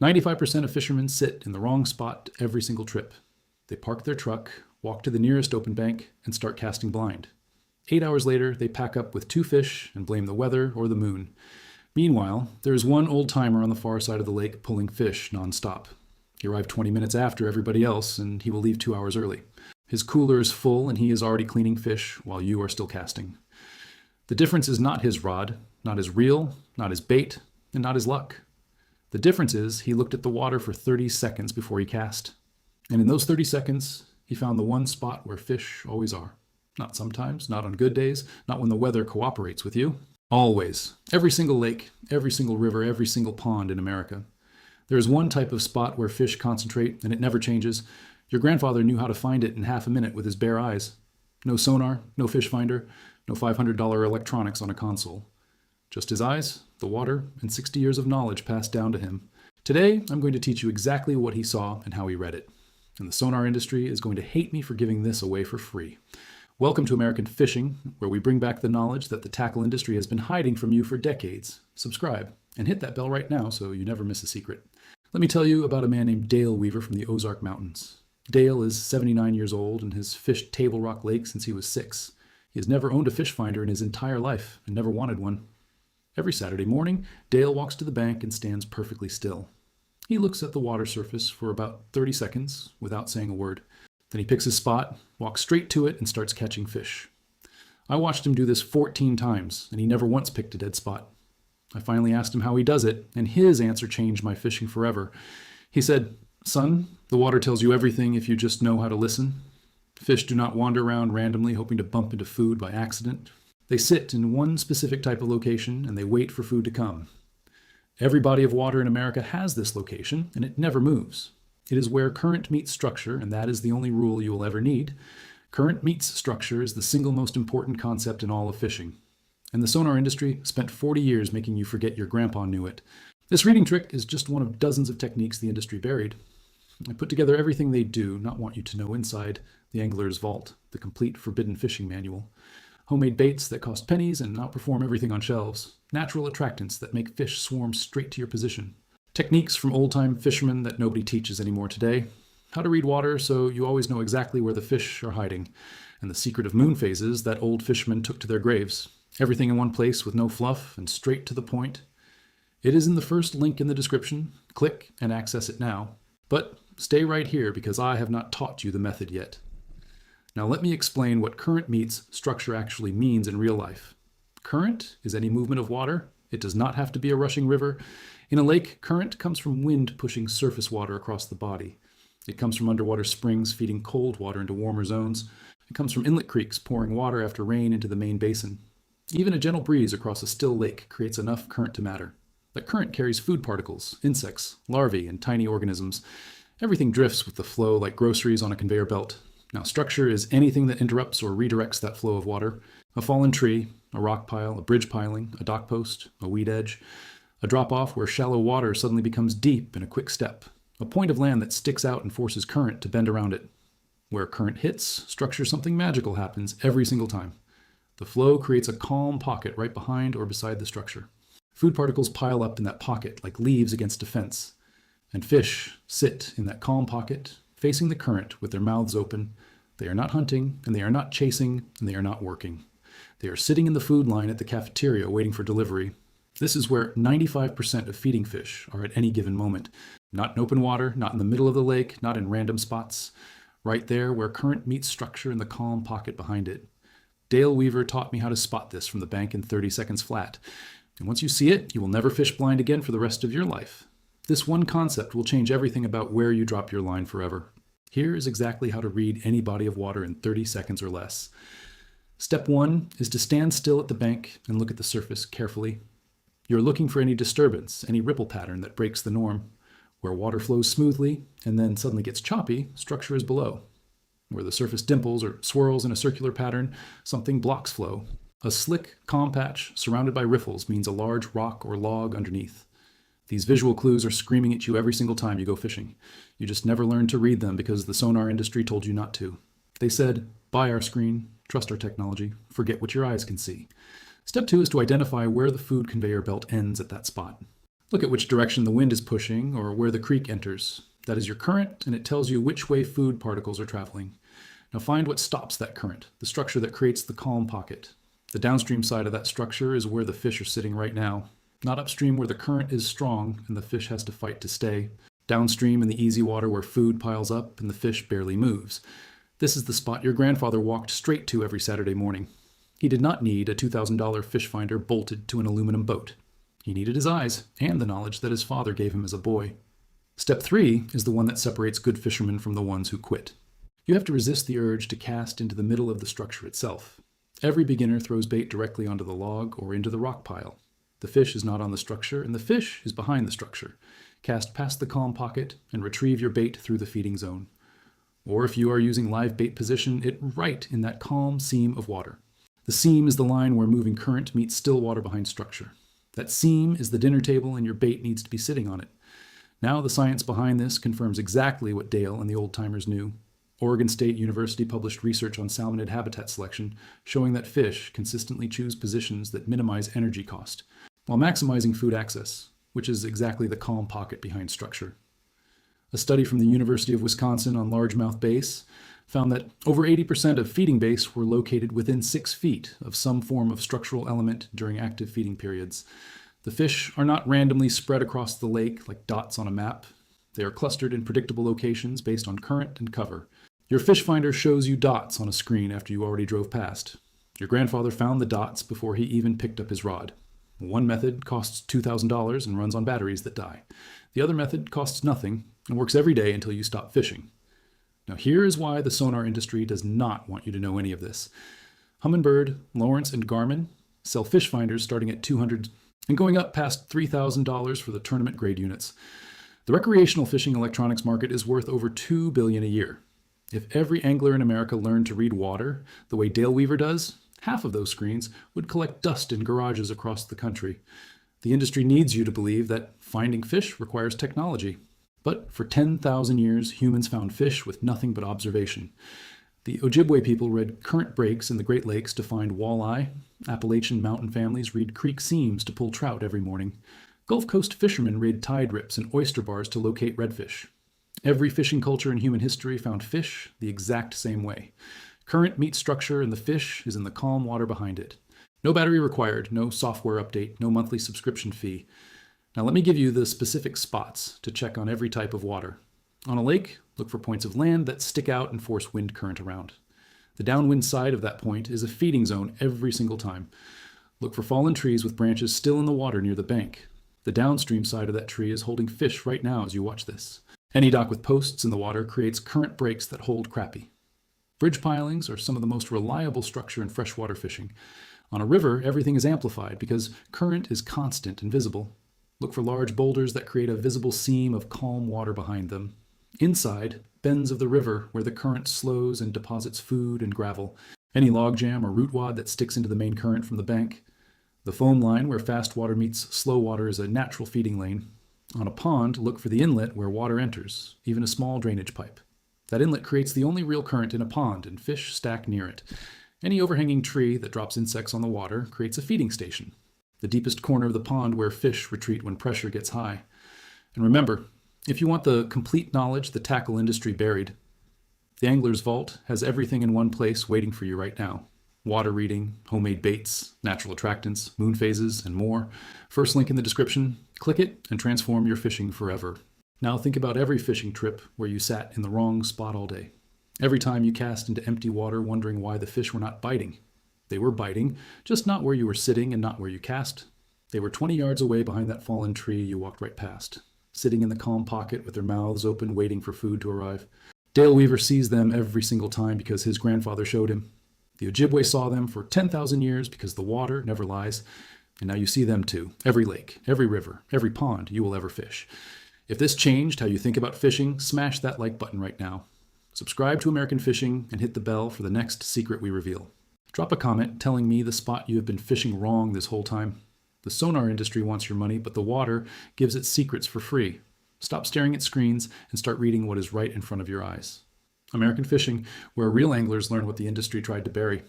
95% of fishermen sit in the wrong spot every single trip. They park their truck, walk to the nearest open bank, and start casting blind. 8 hours later, they pack up with 2 fish and blame the weather or the moon. Meanwhile, there is one old-timer on the far side of the lake pulling fish nonstop. He arrived 20 minutes after everybody else, and he will leave 2 hours early. His cooler is full, and he is already cleaning fish while you are still casting. The difference is not his rod, not his reel, not his bait, and not his luck. The difference is he looked at the water for 30 seconds before he cast. And in those 30 seconds, he found the one spot where fish always are. Not sometimes, not on good days, not when the weather cooperates with you. Always. Every single lake, every single river, every single pond in America. There is one type of spot where fish concentrate, and it never changes. Your grandfather knew how to find it in half a minute with his bare eyes. No sonar, no fish finder, no $500 electronics on a console. Just his eyes, the water, and 60 years of knowledge passed down to him. Today, I'm going to teach you exactly what he saw and how he read it. And the sonar industry is going to hate me for giving this away for free. Welcome to American Fishing, where we bring back the knowledge that the tackle industry has been hiding from you for decades. Subscribe, and hit that bell right now so you never miss a secret. Let me tell you about a man named Dale Weaver from the Ozark Mountains. Dale is 79 years old and has fished Table Rock Lake since he was 6. He has never owned a fish finder in his entire life and never wanted one. Every Saturday morning, Dale walks to the bank and stands perfectly still. He looks at the water surface for about 30 seconds without saying a word. Then he picks his spot, walks straight to it, and starts catching fish. I watched him do this 14 times, and he never once picked a dead spot. I finally asked him how he does it, and his answer changed my fishing forever. He said, "Son, the water tells you everything if you just know how to listen. Fish do not wander around randomly hoping to bump into food by accident. They sit in one specific type of location, and they wait for food to come. Every body of water in America has this location, and it never moves. It is where current meets structure, and that is the only rule you will ever need. Current meets structure is the single most important concept in all of fishing. And the sonar industry spent 40 years making you forget your grandpa knew it. This reading trick is just one of dozens of techniques the industry buried. I put together everything they do not want you to know inside the angler's vault, the complete forbidden fishing manual. Homemade baits that cost pennies and outperform everything on shelves. Natural attractants that make fish swarm straight to your position. Techniques from old-time fishermen that nobody teaches anymore today. How to read water so you always know exactly where the fish are hiding. And the secret of moon phases that old fishermen took to their graves. Everything in one place with no fluff and straight to the point. It is in the first link in the description. Click and access it now. But stay right here because I have not taught you the method yet. Now let me explain what current meets structure actually means in real life. Current is any movement of water. It does not have to be a rushing river. In a lake, current comes from wind pushing surface water across the body. It comes from underwater springs feeding cold water into warmer zones. It comes from inlet creeks pouring water after rain into the main basin. Even a gentle breeze across a still lake creates enough current to matter. That current carries food particles, insects, larvae, and tiny organisms. Everything drifts with the flow like groceries on a conveyor belt. Now, structure is anything that interrupts or redirects that flow of water. A fallen tree, a rock pile, a bridge piling, a dock post, a weed edge. A drop-off where shallow water suddenly becomes deep in a quick step. A point of land that sticks out and forces current to bend around it. Where current hits, structure something magical happens every single time. The flow creates a calm pocket right behind or beside the structure. Food particles pile up in that pocket like leaves against a fence. And fish sit in that calm pocket, facing the current with their mouths open. They are not hunting, and they are not chasing, and they are not working. They are sitting in the food line at the cafeteria waiting for delivery. This is where 95% of feeding fish are at any given moment. Not in open water, not in the middle of the lake, not in random spots. Right there where current meets structure in the calm pocket behind it. Dale Weaver taught me how to spot this from the bank in 30 seconds flat. And once you see it, you will never fish blind again for the rest of your life. This one concept will change everything about where you drop your line forever. Here is exactly how to read any body of water in 30 seconds or less. Step 1 is to stand still at the bank and look at the surface carefully. You're looking for any disturbance, any ripple pattern that breaks the norm. Where water flows smoothly and then suddenly gets choppy, structure is below. Where the surface dimples or swirls in a circular pattern, something blocks flow. A slick, calm patch surrounded by riffles means a large rock or log underneath. These visual clues are screaming at you every single time you go fishing. You just never learned to read them because the sonar industry told you not to. They said, buy our screen, trust our technology, forget what your eyes can see. Step 2 is to identify where the food conveyor belt ends at that spot. Look at which direction the wind is pushing or where the creek enters. That is your current, and it tells you which way food particles are traveling. Now find what stops that current, the structure that creates the calm pocket. The downstream side of that structure is where the fish are sitting right now, not upstream where the current is strong and the fish has to fight to stay. Downstream in the easy water where food piles up and the fish barely moves. This is the spot your grandfather walked straight to every Saturday morning. He did not need a $2,000 fish finder bolted to an aluminum boat. He needed his eyes and the knowledge that his father gave him as a boy. Step 3 is the one that separates good fishermen from the ones who quit. You have to resist the urge to cast into the middle of the structure itself. Every beginner throws bait directly onto the log or into the rock pile. The fish is not on the structure, and the fish is behind the structure. Cast past the calm pocket and retrieve your bait through the feeding zone. Or if you are using live bait, position it right in that calm seam of water. The seam is the line where moving current meets still water behind structure. That seam is the dinner table and your bait needs to be sitting on it. Now the science behind this confirms exactly what Dale and the old-timers knew. Oregon State University published research on salmonid habitat selection showing that fish consistently choose positions that minimize energy cost, while maximizing food access, which is exactly the calm pocket behind structure. A study from the University of Wisconsin on largemouth bass found that over 80% of feeding bass were located within 6 feet of some form of structural element during active feeding periods. The fish are not randomly spread across the lake like dots on a map. They are clustered in predictable locations based on current and cover. Your fish finder shows you dots on a screen after you already drove past. Your grandfather found the dots before he even picked up his rod. One method costs $2,000 and runs on batteries that die. The other method costs nothing and works every day until you stop fishing. Now here is why the sonar industry does not want you to know any of this. Humminbird, Lawrence, and Garmin sell fish finders starting at $200 and going up past $3,000 for the tournament grade units. The recreational fishing electronics market is worth over $2 billion a year. If every angler in America learned to read water the way Dale Weaver does, half of those screens would collect dust in garages across the country. The industry needs you to believe that finding fish requires technology. But for 10,000 years, humans found fish with nothing but observation. The Ojibwe people read current breaks in the Great Lakes to find walleye. Appalachian mountain families read creek seams to pull trout every morning. Gulf Coast fishermen read tide rips and oyster bars to locate redfish. Every fishing culture in human history found fish the exact same way. Current meets structure, and the fish is in the calm water behind it. No battery required, no software update, no monthly subscription fee. Now let me give you the specific spots to check on every type of water. On a lake, look for points of land that stick out and force wind current around. The downwind side of that point is a feeding zone every single time. Look for fallen trees with branches still in the water near the bank. The downstream side of that tree is holding fish right now as you watch this. Any dock with posts in the water creates current breaks that hold crappie. Bridge pilings are some of the most reliable structure in freshwater fishing. On a river, everything is amplified because current is constant and visible. Look for large boulders that create a visible seam of calm water behind them. Inside, bends of the river where the current slows and deposits food and gravel. Any logjam or root wad that sticks into the main current from the bank. The foam line where fast water meets slow water is a natural feeding lane. On a pond, look for the inlet where water enters, even a small drainage pipe. That inlet creates the only real current in a pond, and fish stack near it. Any overhanging tree that drops insects on the water creates a feeding station. The deepest corner of the pond where fish retreat when pressure gets high. And remember, if you want the complete knowledge the tackle industry buried, the Angler's Vault has everything in one place waiting for you right now. Water reading, homemade baits, natural attractants, moon phases, and more. First link in the description. Click it and transform your fishing forever. Now think about every fishing trip where you sat in the wrong spot all day. Every time you cast into empty water wondering why the fish were not biting. They were biting, just not where you were sitting and not where you cast. They were 20 yards away behind that fallen tree you walked right past, sitting in the calm pocket with their mouths open waiting for food to arrive. Dale Weaver sees them every single time because his grandfather showed him. The Ojibwe saw them for 10,000 years because the water never lies. And now you see them too. Every lake, every river, every pond you will ever fish. If this changed how you think about fishing, smash that like button right now. Subscribe to American Fishing and hit the bell for the next secret we reveal. Drop a comment telling me the spot you have been fishing wrong this whole time. The sonar industry wants your money, but the water gives its secrets for free. Stop staring at screens and start reading what is right in front of your eyes. American Fishing, where real anglers learn what the industry tried to bury.